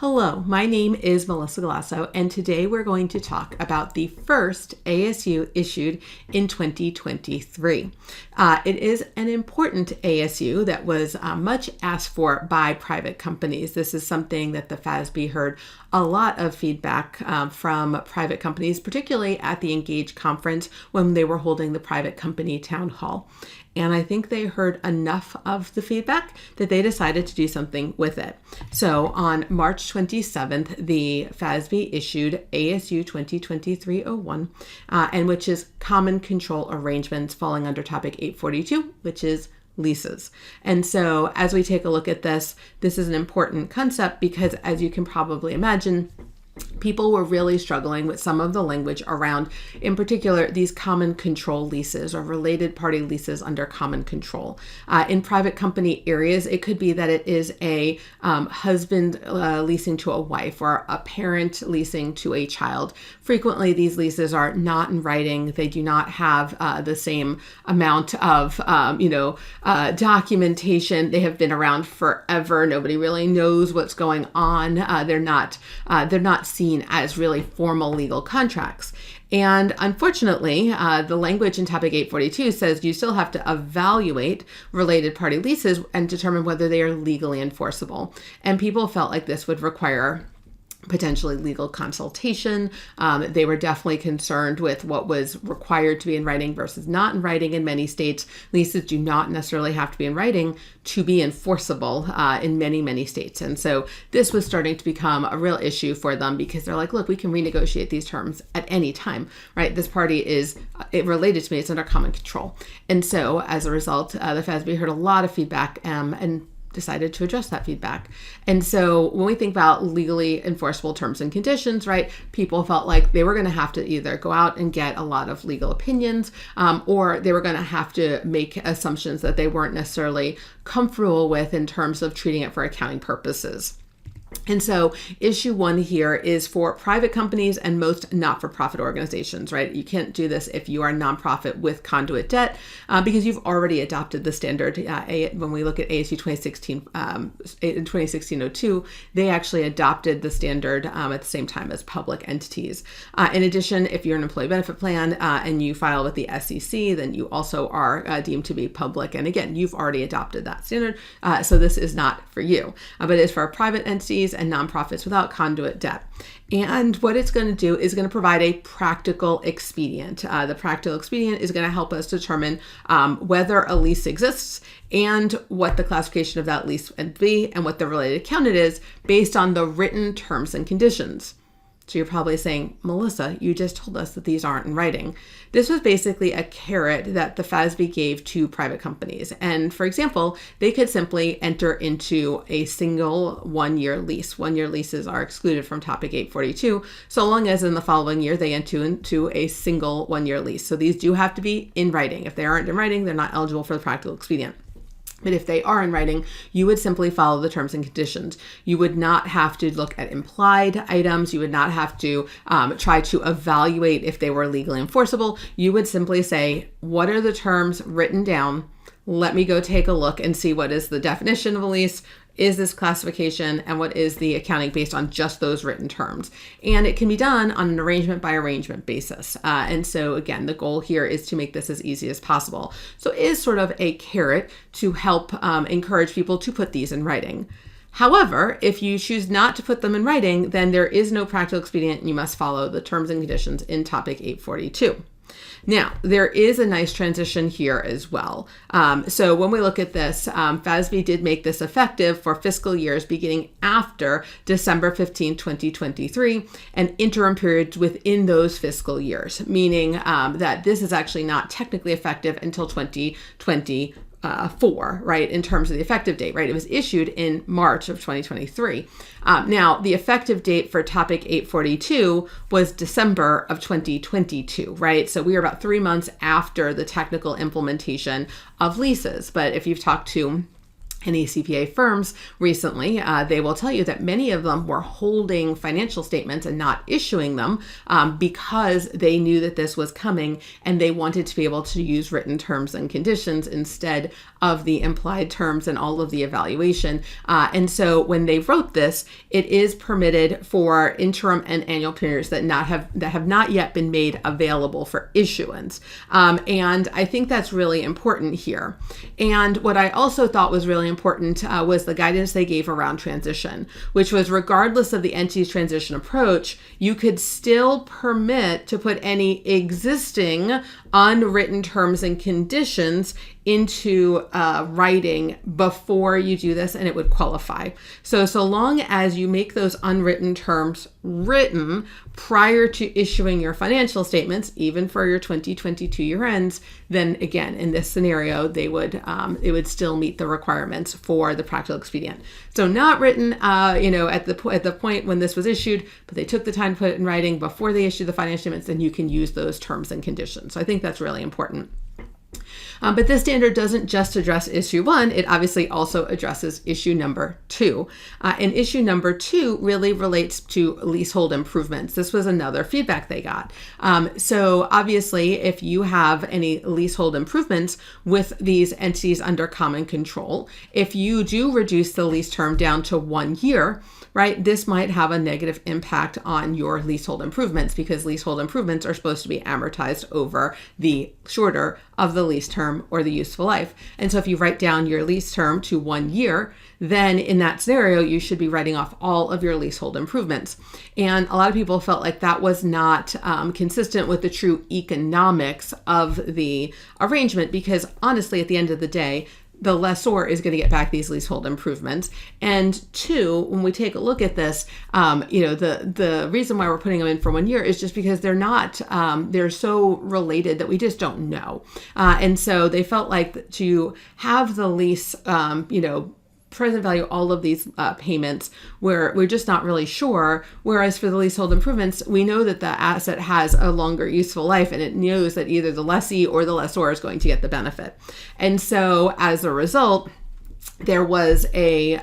Hello, my name is Melissa Galasso, and today we're going to talk about the first ASU issued in 2023. It is an important ASU that was much asked for by private companies. This is something that the FASB heard a lot of feedback from private companies, particularly at the Engage conference when they were holding the private company town hall. And I think they heard enough of the feedback that they decided to do something with it. So on March 27th, the FASB issued ASU 2023-01, and which is common control arrangements falling under topic 842, which is leases. And so as we take a look at this, this is an important concept because, as you can probably imagine, people were really struggling with some of the language around, in particular, these common control leases or related party leases under common control. In private company areas, it could be that it is a husband leasing to a wife or a parent leasing to a child. Frequently, these leases are not in writing. They do not have the same amount of, documentation. They have been around forever. Nobody really knows what's going on. They're not seen as really formal legal contracts. And unfortunately, the language in topic 842 says you still have to evaluate related party leases and determine whether they are legally enforceable. And people felt like this would require potentially legal consultation. They were definitely concerned with what was required to be in writing versus not in writing. In many states, leases do not necessarily have to be in writing to be enforceable in many, many states. And so this was starting to become a real issue for them because they're like, look, we can renegotiate these terms at any time, right? This party is related to me. It's under common control. And so as a result, the FASB heard a lot of feedback and decided to address that feedback. And so when we think about legally enforceable terms and conditions, right, people felt like they were going to have to either go out and get a lot of legal opinions, or they were going to have to make assumptions that they weren't necessarily comfortable with in terms of treating it for accounting purposes. And so issue one here is for private companies and most not-for-profit organizations, right? You can't do this if you are a nonprofit with conduit debt because you've already adopted the standard. When we look at ASU 2016-02, they actually adopted the standard at the same time as public entities. In addition, if you're an employee benefit plan and you file with the SEC, then you also are deemed to be public. And again, you've already adopted that standard. So this is not for you, but it is for private entities and nonprofits without conduit debt. And what it's going to do is going to provide a practical expedient. The practical expedient is going to help us determine whether a lease exists and what the classification of that lease would be and what the related account it is based on the written terms and conditions. So you're probably saying, Melissa, you just told us that these aren't in writing. This was basically a carrot that the FASB gave to private companies. And for example, they could simply enter into a single one-year lease. One-year leases are excluded from topic 842, so long as in the following year they enter into a single one-year lease. So these do have to be in writing. If they aren't in writing, they're not eligible for the practical expedient. But if they are in writing, you would simply follow the terms and conditions. You would not have to look at implied items. You would not have to try to evaluate if they were legally enforceable. You would simply say, what are the terms written down? Let me go take a look and see what is the definition of a lease. Is this classification and what is the accounting based on just those written terms? And it can be done on an arrangement by arrangement basis. And so again, the goal here is to make this as easy as possible. So it is sort of a carrot to help encourage people to put these in writing. However, if you choose not to put them in writing, then there is no practical expedient and you must follow the terms and conditions in topic 842. Now, there is a nice transition here as well. So when we look at this, FASB did make this effective for fiscal years beginning after December 15, 2023, and interim periods within those fiscal years, meaning that this is actually not technically effective until 2024. Right, in terms of the effective date, right? It was issued in March of 2023. Now, the effective date for topic 842 was December of 2022, right? So we are about 3 months after the technical implementation of leases. But if you've talked to any CPA firms recently, they will tell you that many of them were holding financial statements and not issuing them because they knew that this was coming and they wanted to be able to use written terms and conditions instead of the implied terms and all of the evaluation. And so when they wrote this, it is permitted for interim and annual periods that have not yet been made available for issuance. And I think that's really important here. And what I also thought was really important was the guidance they gave around transition, which was regardless of the entity's transition approach, you could still permit to put any existing unwritten terms and conditions into writing before you do this, and it would qualify. So long as you make those unwritten terms written prior to issuing your financial statements, even for your 2022 year ends, then again, in this scenario, it would still meet the requirements for the practical expedient. So not written, at the point when this was issued, but they took the time to put it in writing before they issued the financial statements, then you can use those terms and conditions. So I think that's really important. But this standard doesn't just address issue 1, it obviously also addresses issue number 2. And issue number 2 really relates to leasehold improvements. This was another feedback they got. So obviously, if you have any leasehold improvements with these entities under common control, if you do reduce the lease term down to 1 year, right, this might have a negative impact on your leasehold improvements because leasehold improvements are supposed to be amortized over the shorter of the lease term or the useful life. And so if you write down your lease term to 1 year, then in that scenario, you should be writing off all of your leasehold improvements. And a lot of people felt like that was not consistent with the true economics of the arrangement because honestly, at the end of the day, the lessor is going to get back these leasehold improvements. And 2, when we take a look at this, the reason why we're putting them in for 1 year is just because they're so related that we just don't know. And so they felt like to have the lease, present value all of these payments where we're just not really sure. Whereas for the leasehold improvements, we know that the asset has a longer useful life and it knows that either the lessee or the lessor is going to get the benefit. And so as a result, there was a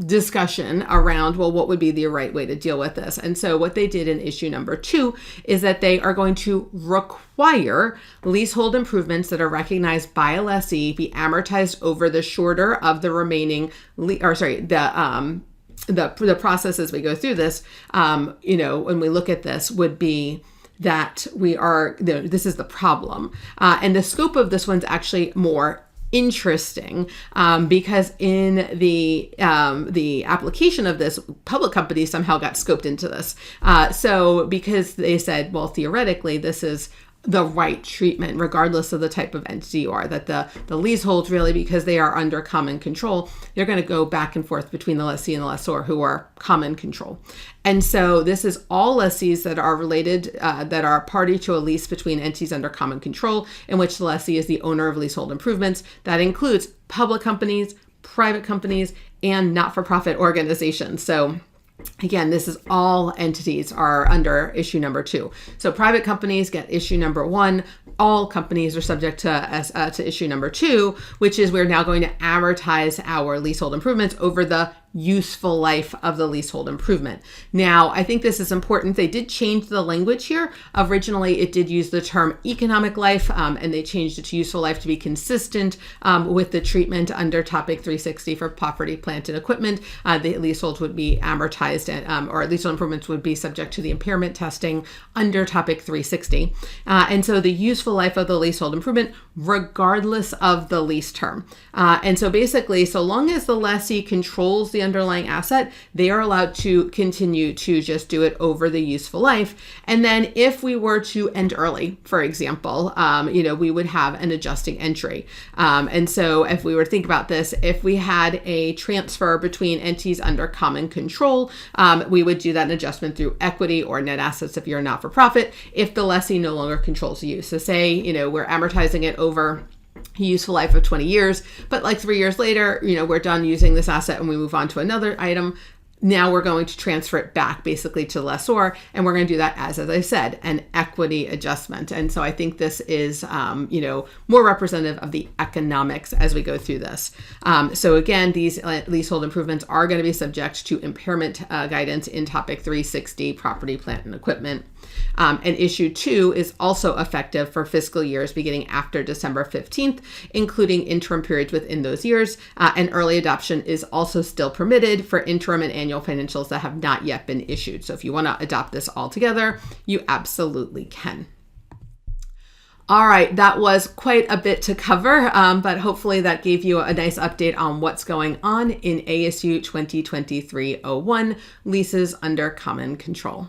discussion around, well, what would be the right way to deal with this? And so what they did in issue number 2 is that they are going to require leasehold improvements that are recognized by a lessee be amortized over the shorter of the remaining, the process as we go through this, when we look at this would be that this is the problem. And the scope of this one's actually more interesting because in the application of this, public companies somehow got scoped into this. So because they said, well, theoretically, this is the right treatment, regardless of the type of entity you are, that the leaseholds really, because they are under common control, they're going to go back and forth between the lessee and the lessor who are common control. And so this is all lessees that are related, that are party to a lease between entities under common control, in which the lessee is the owner of leasehold improvements. That includes public companies, private companies, and not-for-profit organizations. So again, this is all entities are under issue number 2. So private companies get issue number 1. All companies are subject to issue number 2, which is we're now going to amortize our leasehold improvements over the useful life of the leasehold improvement. Now, I think this is important. They did change the language here. Originally, it did use the term economic life, and they changed it to useful life to be consistent with the treatment under Topic 360 for property, plant, and equipment. The leaseholds would be amortized, or leasehold improvements would be subject to the impairment testing under Topic 360. And so the useful life of the leasehold improvement, regardless of the lease term. And so basically, so long as the lessee controls the underlying asset, they are allowed to continue to just do it over the useful life. And then if we were to end early, for example, we would have an adjusting entry. And so if we were to think about this, if we had a transfer between entities under common control, we would do that adjustment through equity or net assets if you're a not-for-profit, if the lessee no longer controls the use. So say, we're amortizing it over useful life of 20 years, but like 3 years later, we're done using this asset and we move on to another item. now we're going to transfer it back basically to the lessor, and we're going to do that as I said, an equity adjustment. And so I think this is, more representative of the economics as we go through this. So again, these leasehold improvements are going to be subject to impairment guidance in Topic 360, property, plant, and equipment. And issue 2 is also effective for fiscal years beginning after December 15th, including interim periods within those years. And early adoption is also still permitted for interim and annual financials that have not yet been issued. So if you want to adopt this all together, you absolutely can. All right, that was quite a bit to cover, but hopefully that gave you a nice update on what's going on in ASU 2023-01, Leases under Common Control.